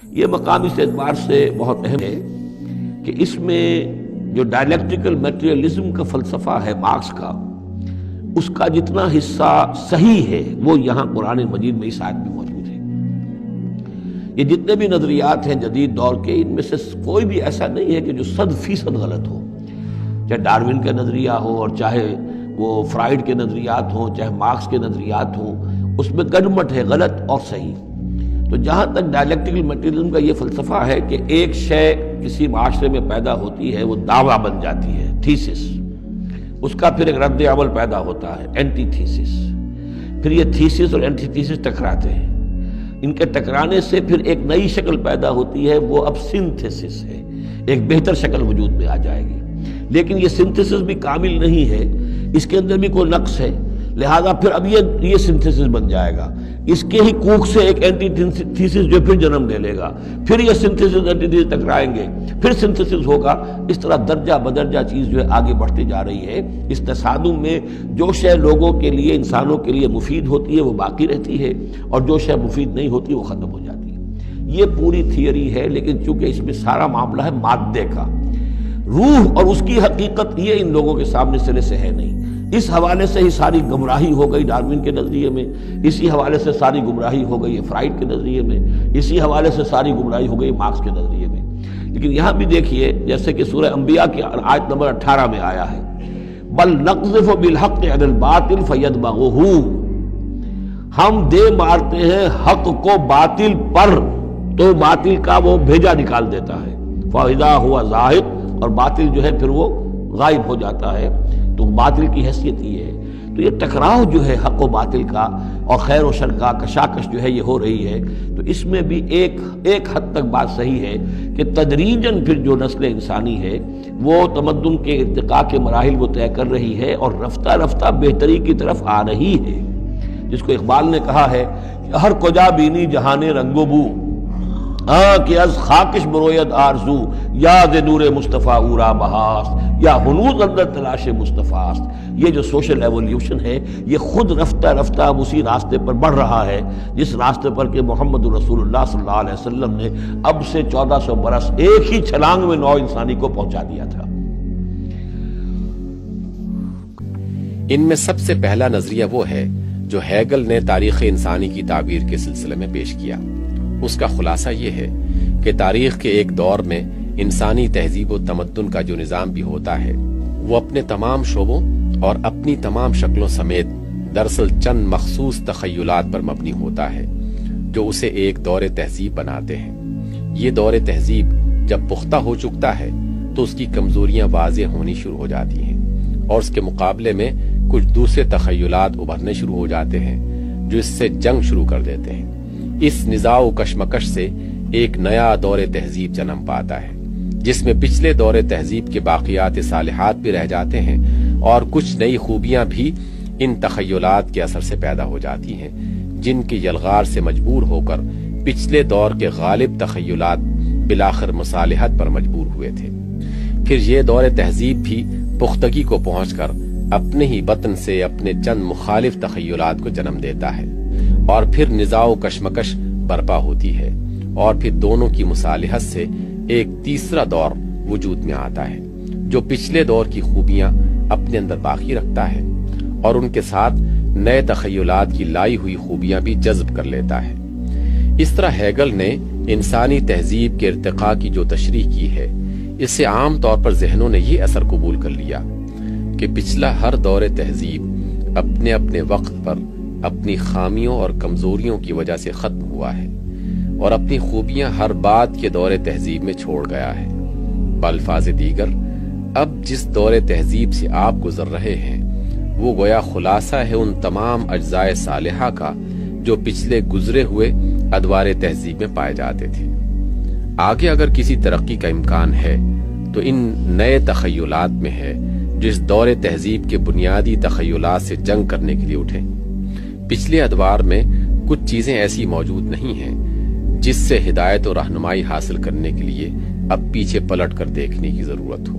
یہ مقام اس اعتبار سے بہت اہم ہے کہ اس میں جو ڈائلیکٹیکل میٹریلزم کا فلسفہ ہے مارکس کا، اس کا جتنا حصہ صحیح ہے وہ یہاں قرآن مجید میں اس آیت میں موجود ہے۔ یہ جتنے بھی نظریات ہیں جدید دور کے، ان میں سے کوئی بھی ایسا نہیں ہے کہ جو 100% غلط ہو، چاہے ڈارون کا نظریہ ہو اور چاہے وہ فرائیڈ کے نظریات ہوں، چاہے مارکس کے نظریات ہوں، اس میں گڈمٹ ہے غلط اور صحیح۔ تو جہاں تک ڈائلیکٹیکل میٹریلزم کا یہ فلسفہ ہے کہ ایک شے کسی معاشرے میں پیدا ہوتی ہے، وہ دعویٰ بن جاتی ہے، تھیسس، اس کا پھر ایک رد عمل پیدا ہوتا ہے، اینٹی تھیسس، پھر یہ تھیسس اور اینٹی تھیسس ٹکراتے ہیں، ان کے ٹکرانے سے پھر ایک نئی شکل پیدا ہوتی ہے، وہ اب سنتھسس ہے، ایک بہتر شکل وجود میں آ جائے گی۔ لیکن یہ سنتھسس بھی کامل نہیں ہے، اس کے اندر بھی کوئی نقص ہے، لہذا پھر اب یہ سنتھسس بن جائے گا، اس کے ہی کوکھ سے ایک اینٹی تھیسس جو پھر جنم لے لے گا، پھر یہ سنتھسس اینٹی تھیسس ٹکرائیں گے، پھر سنتھسس ہوگا، اس طرح درجہ بدرجہ چیز جو ہے آگے بڑھتی جا رہی ہے۔ اس تصادم میں جو شے لوگوں کے لیے، انسانوں کے لیے مفید ہوتی ہے وہ باقی رہتی ہے، اور جو شے مفید نہیں ہوتی وہ ختم ہو جاتی ہے۔ یہ پوری تھیوری ہے، لیکن چونکہ اس میں سارا معاملہ ہے مادے کا، روح اور اس کی حقیقت یہ ان لوگوں کے سامنے سرے سے ہے نہیں۔ اس حوالے سے ہی ساری گمراہی ہو گئی ڈارون کے نظریے میں، اسی حوالے سے ساری گمراہی ہو گئی فرائیڈ کے نظریے میں، اسی حوالے سے ساری گمراہی ہو گئی مارکس کے نظریے میں۔ لیکن یہاں بھی دیکھیے، جیسے کہ سورہ انبیاء کی آیت نمبر 18 میں آیا ہے، بل نقذف بالحق علی الباطل فیدمغہ، ہم دے مارتے ہیں حق کو باطل پر، تو باطل کا وہ بھیجا نکال دیتا ہے، فاذا ہوا زاہق، اور باطل جو ہے پھر وہ غائب ہو جاتا ہے۔ تو باطل کی حیثیت یہ ہے۔ تو یہ ٹکراؤ جو ہے حق و باطل کا اور خیر و شر کا کشاکش جو ہے یہ ہو رہی ہے، تو اس میں بھی ایک حد تک بات صحیح ہے کہ تدریجاً پھر جو نسل انسانی ہے وہ تمدن کے ارتقاء کے مراحل وہ طے کر رہی ہے اور رفتہ رفتہ بہتری کی طرف آ رہی ہے، جس کو اقبال نے کہا ہے کہ ہر کجا بینی جہان رنگ و بو، کہ از خاکش بروید آرزو، یاد نور مصطفیٰ اورا بہاست، یا ہنوز اندر تلاش مصطفیٰ است۔ یہ جو سوشل ایولیوشن ہے یہ خود رفتہ رفتہ اسی راستے پر بڑھ رہا ہے جس راستے پر کہ محمد رسول اللہ صلی اللہ علیہ وسلم نے اب سے 1400 برس ایک ہی چھلانگ میں نو انسانی کو پہنچا دیا تھا۔ ان میں سب سے پہلا نظریہ وہ ہے جو ہیگل نے تاریخ انسانی کی تعبیر کے سلسلے میں پیش کیا۔ اس کا خلاصہ یہ ہے کہ تاریخ کے ایک دور میں انسانی تہذیب و تمدن کا جو نظام بھی ہوتا ہے وہ اپنے تمام شعبوں اور اپنی تمام شکلوں سمیت دراصل چند مخصوص تخیلات پر مبنی ہوتا ہے جو اسے ایک دور تہذیب بناتے ہیں۔ یہ دور تہذیب جب پختہ ہو چکتا ہے تو اس کی کمزوریاں واضح ہونی شروع ہو جاتی ہیں، اور اس کے مقابلے میں کچھ دوسرے تخیلات ابھرنے شروع ہو جاتے ہیں جو اس سے جنگ شروع کر دیتے ہیں۔ اس نزاع و کشمکش سے ایک نیا دور تہذیب جنم پاتا ہے جس میں پچھلے دور تہذیب کے باقیات صالحات بھی رہ جاتے ہیں اور کچھ نئی خوبیاں بھی ان تخیلات کے اثر سے پیدا ہو جاتی ہیں، جن کے یلغار سے مجبور ہو کر پچھلے دور کے غالب تخیلات بالآخر مصالحت پر مجبور ہوئے تھے۔ پھر یہ دور تہذیب بھی پختگی کو پہنچ کر اپنے ہی بطن سے اپنے چند مخالف تخیلات کو جنم دیتا ہے، اور پھر نزاع و کشمکش برپا ہوتی ہے، اور پھر دونوں کی مصالحت سے ایک تیسرا دور وجود میں آتا ہے جو پچھلے دور کی خوبیاں اپنے اندر باقی رکھتا ہے اور ان کے ساتھ نئے تخیلات کی لائی ہوئی خوبیاں بھی جذب کر لیتا ہے۔ اس طرح ہیگل نے انسانی تہذیب کے ارتقاء کی جو تشریح کی ہے، اس سے عام طور پر ذہنوں نے یہ اثر قبول کر لیا کہ پچھلا ہر دور تہذیب اپنے اپنے وقت پر اپنی خامیوں اور کمزوریوں کی وجہ سے ختم ہوا ہے اور اپنی خوبیاں ہر بعد کے دور تہذیب میں چھوڑ گیا ہے۔ بالفاظ دیگر، اب جس دور تہذیب سے آپ گزر رہے ہیں وہ گویا خلاصہ ہے ان تمام اجزائے صالحہ کا جو پچھلے گزرے ہوئے ادوار تہذیب میں پائے جاتے تھے۔ آگے اگر کسی ترقی کا امکان ہے تو ان نئے تخیلات میں ہے جو اس دور تہذیب کے بنیادی تخیلات سے جنگ کرنے کے لیے اٹھیں۔ پچھلے ادوار میں کچھ چیزیں ایسی موجود نہیں ہیں جس سے ہدایت و رہنمائی حاصل کرنے کے لیے اب پیچھے پلٹ کر دیکھنے کی ضرورت ہو،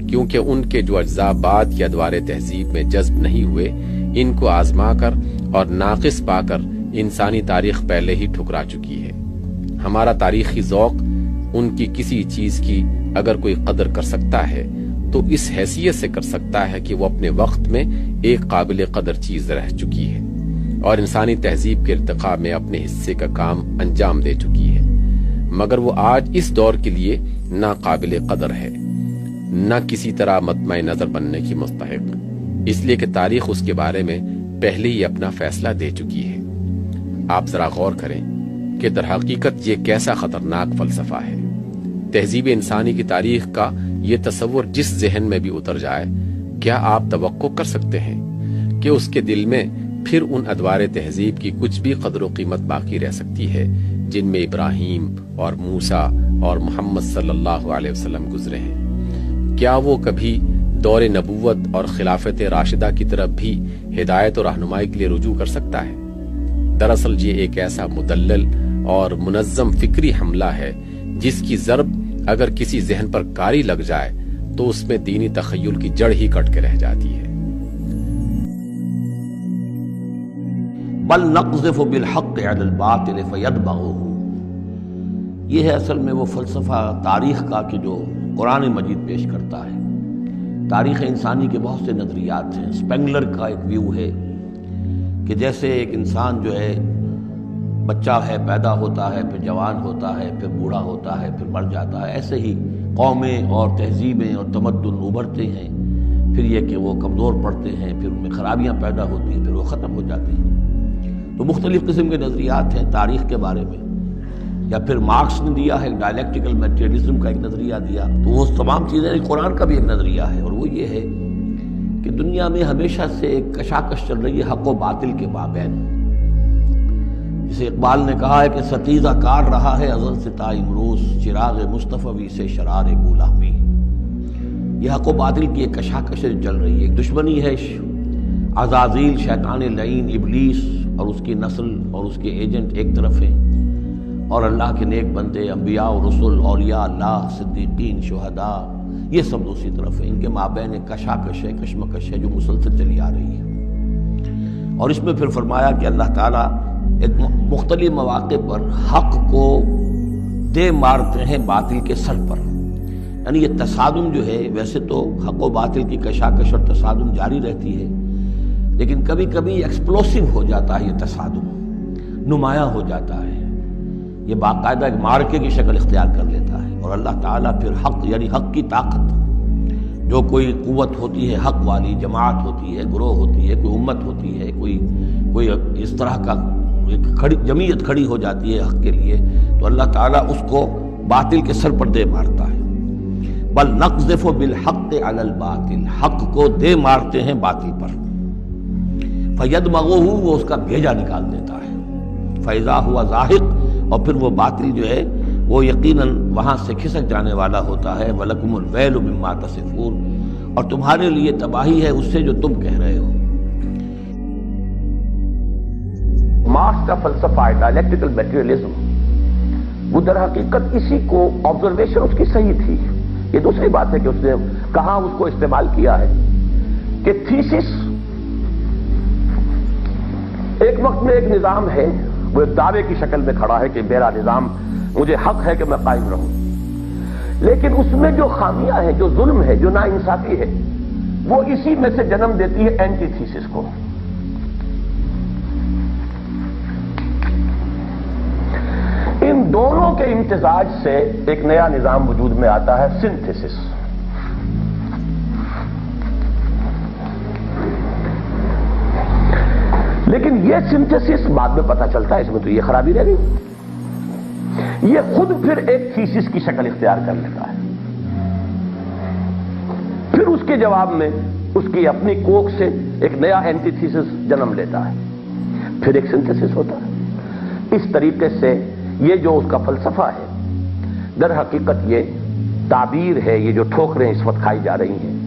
کیونکہ ان کے جو اجزاء بعد کے ادوار تہذیب میں جذب نہیں ہوئے، ان کو آزما کر اور ناقص پا کر انسانی تاریخ پہلے ہی ٹھکرا چکی ہے۔ ہمارا تاریخی ذوق ان کی کسی چیز کی اگر کوئی قدر کر سکتا ہے تو اس حیثیت سے کر سکتا ہے کہ وہ اپنے وقت میں ایک قابل قدر چیز رہ چکی ہے اور انسانی تہذیب کے ارتقاء میں اپنے حصے کا کام انجام دے چکی ہے، مگر وہ آج اس دور کے لیے نہ قابل قدر ہے، نہ کسی طرح مطمع نظر بننے کی مستحق، اس لیے کہ تاریخ اس کے بارے میں پہلے ہی اپنا فیصلہ دے چکی ہے۔ آپ ذرا غور کریں کہ در حقیقت یہ کیسا خطرناک فلسفہ ہے۔ تہذیب انسانی کی تاریخ کا یہ تصور جس ذہن میں بھی اتر جائے، کیا آپ توقع کر سکتے ہیں کہ اس کے دل میں پھر ان ادوار تہذیب کی کچھ بھی قدر و قیمت باقی رہ سکتی ہے جن میں ابراہیم اور موسیٰ اور محمد صلی اللہ علیہ وسلم گزرے ہیں؟ کیا وہ کبھی دور نبوت اور خلافت راشدہ کی طرف بھی ہدایت اور رہنمائی کے لیے رجوع کر سکتا ہے؟ دراصل یہ ایک ایسا مدلل اور منظم فکری حملہ ہے جس کی ضرب اگر کسی ذہن پر کاری لگ جائے تو اس میں دینی تخیل کی جڑ ہی کٹ کے رہ جاتی ہے۔ بل نقذف بالحق علی الباطل فیدمغه، یہ ہے اصل میں وہ فلسفہ تاریخ کا کہ جو قرآن مجید پیش کرتا ہے۔ تاریخ انسانی کے بہت سے نظریات ہیں۔ اسپینگلر کا ایک ویو ہے کہ جیسے ایک انسان جو ہے بچہ ہے، پیدا ہوتا ہے، پھر جوان ہوتا ہے، پھر بوڑھا ہوتا ہے، پھر مر جاتا ہے، ایسے ہی قومیں اور تہذیبیں اور تمدن ابھرتے ہیں، پھر یہ کہ وہ کمزور پڑتے ہیں، پھر ان میں خرابیاں پیدا ہوتی ہیں، پھر وہ ختم ہو جاتے ہیں۔ تو مختلف قسم کے نظریات ہیں تاریخ کے بارے میں، یا پھر مارکس نے دیا ہے ڈائلیکٹیکل میٹیریلزم کا ایک نظریہ دیا، تو وہ تمام چیزیں قرآن کا بھی ایک نظریہ ہے، اور وہ یہ ہے کہ دنیا میں ہمیشہ سے ایک کشاکش چل رہی ہے حق و باطل کے مابین۔ جسے اقبال نے کہا ہے کہ ستیزہ کار رہا ہے ازل سے تا امروز، چراغ مصطفی سے شرار گولہمی۔ یہ حق و باطل کی ایک کشاکش چل رہی ہے، ایک دشمنی ہے، عزازیل شیطان لعین ابلیس اور اس کی نسل اور اس کے ایجنٹ ایک طرف ہیں، اور اللہ کے نیک بندے، انبیاء و رسل، اولیاء اللہ، صدیقین، شہداء، یہ سب دوسری طرف ہیں۔ ان کے مابین ایک کشاکش ہے، کشمکش ہے جو مسلسل چلی آ رہی ہے۔ اور اس میں پھر فرمایا کہ اللہ تعالیٰ ایک مختلف مواقع پر حق کو دے مارتے ہیں باطل کے سر پر، یعنی یہ تصادم جو ہے، ویسے تو حق و باطل کی کشاکش اور تصادم جاری رہتی ہے، لیکن کبھی کبھی ایکسپلوسیو ہو جاتا ہے، یہ تصادم نمایاں ہو جاتا ہے، یہ باقاعدہ ایک مارکے کی شکل اختیار کر لیتا ہے، اور اللہ تعالیٰ پھر حق یعنی حق کی طاقت، جو کوئی قوت ہوتی ہے حق والی، جماعت ہوتی ہے، گروہ ہوتی ہے، کوئی امت ہوتی ہے، کوئی اس طرح کا ایک جمعیت کھڑی ہو جاتی ہے حق کے لیے، تو اللہ تعالیٰ اس کو باطل کے سر پر دے مارتا ہے۔ بل نقذف بالحق علی الباطل، حق کو دے مارتے ہیں باطل پر، فیدمغہ، وہ اس کا بھیجا نکال دیتا ہے، فاذا ہوا زاہق، اور پھر وہ باطل جو ہے وہ یقیناً وہاں سے کھسک جانے والا ہوتا ہے۔ وَلَكُمُ الْوَيْلُ مِمَّا تَصِفُونَ، اور تمہارے لیے تباہی ہے اس سے جو تم کہہ رہے ہو۔ مارکس کا فلسفہ ہے ڈائلیکٹیکل میٹیریلزم، وہ در حقیقت اسی کو آبزرویشن اس کی صحیح تھی۔ یہ دوسری بات ہے کہ اس نے کہاں اس کو استعمال کیا ہے کہ تھیسس ایک وقت میں ایک نظام ہے، وہ ایک دعوے کی شکل میں کھڑا ہے کہ میرا نظام، مجھے حق ہے کہ میں قائم رہوں، لیکن اس میں جو خامیاں ہیں، جو ظلم ہے، جو ناانصافی ہے، وہ اسی میں سے جنم دیتی ہے اینٹی تھیسس کو۔ ان دونوں کے امتزاج سے ایک نیا نظام وجود میں آتا ہے، سنتھیسس۔ لیکن یہ سنتھیسس بعد میں پتہ چلتا ہے اس میں تو یہ خرابی رہ گئی، یہ خود پھر ایک تھیسس کی شکل اختیار کر لیتا ہے، پھر اس کے جواب میں اس کی اپنی کوکھ سے ایک نیا اینٹی تھیسس جنم لیتا ہے، پھر ایک سنتھیسس ہوتا ہے۔ اس طریقے سے یہ جو اس کا فلسفہ ہے، در حقیقت یہ تعبیر ہے، یہ جو ٹھوکریں اس وقت کھائی جا رہی ہیں۔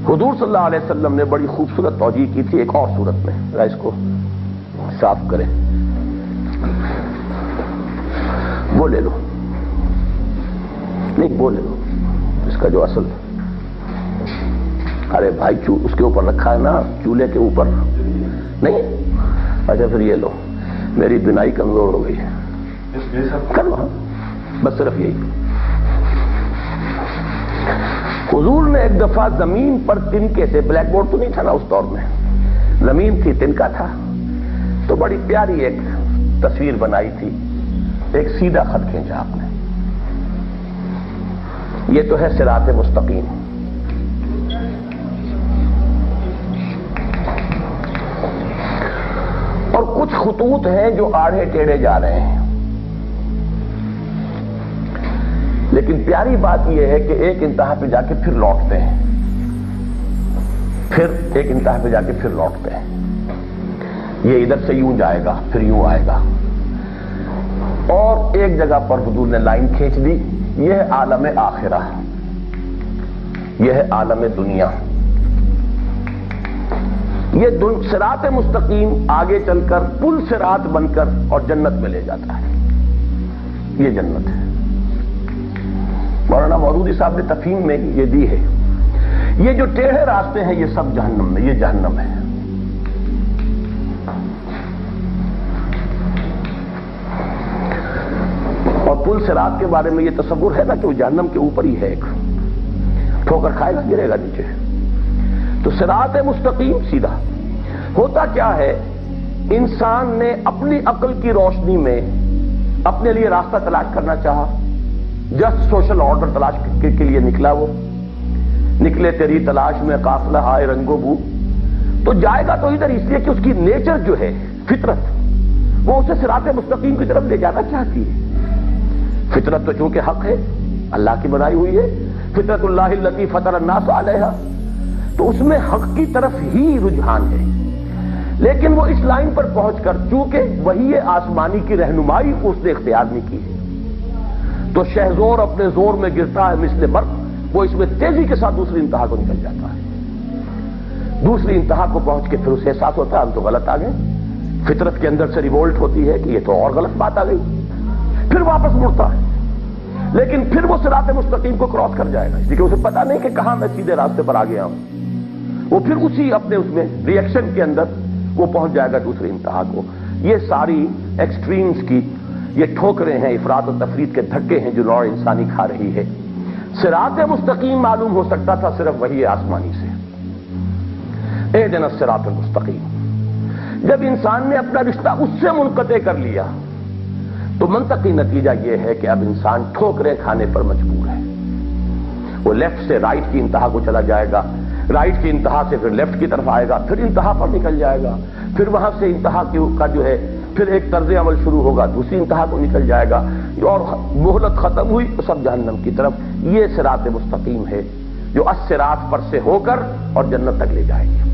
حضور صلی اللہ علیہ وسلم نے بڑی خوبصورت توجیہ کی تھی ایک اور صورت میں، ذرا اس کو صاف کریں، وہ لے لو، نہیں وہ لے لو، اس کا جو اصل، ارے بھائی اس کے اوپر رکھا ہے نا، چولہے کے اوپر نہیں، اچھا پھر یہ لو، میری بینائی کمزور ہو گئی ہے، کر لو، بس صرف یہی۔ حضور نے ایک دفعہ زمین پر تنکے سے، بلیک بورڈ تو نہیں تھا نا اس دور میں، زمین تھی، تنکا تھا، تو بڑی پیاری ایک تصویر بنائی تھی، ایک سیدھا خط کھینچا آپ نے، یہ تو ہے صراط مستقیم۔ اور کچھ خطوط ہیں جو آڑے ٹیڑھے جا رہے ہیں، لیکن پیاری بات یہ ہے کہ ایک انتہا پہ جا کے پھر لوٹتے ہیں، پھر ایک انتہا پہ جا کے پھر لوٹتے ہیں، یہ ادھر سے یوں جائے گا پھر یوں آئے گا، اور ایک جگہ پر حضور نے لائن کھینچ دی، یہ ہے عالم آخرہ، یہ ہے عالم دنیا۔ یہ صراط مستقیم آگے چل کر پل صراط بن کر اور جنت میں لے جاتا ہے، یہ جنت ہے۔ مولانا مودودی صاحب نے تفہیم میں یہ دی ہے، یہ جو ٹیڑھے راستے ہیں یہ سب جہنم میں، یہ جہنم ہے۔ اور پل صراط کے بارے میں یہ تصور ہے نا کہ وہ جہنم کے اوپر ہی ہے، ایک ٹھوکر کھائے گا گرے گا نیچے۔ تو صراط مستقیم سیدھا ہوتا کیا ہے، انسان نے اپنی عقل کی روشنی میں اپنے لیے راستہ تلاش کرنا چاہا، جسٹ سوشل آرڈر تلاش کے لیے نکلا، وہ نکلے تیری تلاش میں قافلہ ہائے رنگ و بو، تو جائے گا تو ادھر، اس لیے کہ اس کی نیچر جو ہے، فطرت، وہ اسے صراط مستقیم کی طرف لے جانا چاہتی ہے۔ فطرت تو چونکہ حق ہے، اللہ کی بنائی ہوئی ہے، فطرت اللہ التی فطر الناس علیہا، تو اس میں حق کی طرف ہی رجحان ہے، لیکن وہ اس لائن پر پہنچ کر چونکہ وحی آسمانی کی رہنمائی اس نے اختیار نہیں کی ہے، تو شہزور اپنے زور میں گرتا ہے مثل برق، وہ اس میں تیزی کے ساتھ دوسری انتہا کو نکل جاتا ہے۔ دوسری انتہا کو پہنچ کے پھر اسے احساس ہوتا ہے ہم تو غلط آ گئے، فطرت کے اندر سے ریوولٹ ہوتی ہے کہ یہ تو اور غلط بات آ گئی، پھر واپس مڑتا ہے، لیکن پھر وہ صراط مستقیم کو کراس کر جائے گا، اس لیے کہ اسے پتا نہیں کہ کہاں میں سیدھے راستے پر آ گیا ہوں، وہ پھر اسی اپنے اس میں ریئیکشن کے اندر وہ پہنچ جائے گا دوسری انتہا کو۔ یہ ساری ایکسٹریمز کی یہ ٹھوکریں ہیں، افراط و تفریط کے دھکے ہیں جو نوع انسانی کھا رہی ہے۔ صراط مستقیم معلوم ہو سکتا تھا صرف وحی آسمانی سے، اہدنا الصراط المستقیم۔ جب انسان نے اپنا رشتہ اس سے منقطع کر لیا تو منطقی نتیجہ یہ ہے کہ اب انسان ٹھوکریں کھانے پر مجبور ہے، وہ لیفٹ سے رائٹ کی انتہا کو چلا جائے گا، رائٹ کی انتہا سے پھر لیفٹ کی طرف آئے گا، پھر انتہا پر نکل جائے گا، پھر وہاں سے انتہا کا جو ہے پھر ایک طرز عمل شروع ہوگا، دوسری انتہا کو نکل جائے گا، اور مہلت ختم ہوئی تو سب جہنم کی طرف۔ یہ صراط مستقیم ہے جو الصراط پر سے ہو کر اور جنت تک لے جائے گی۔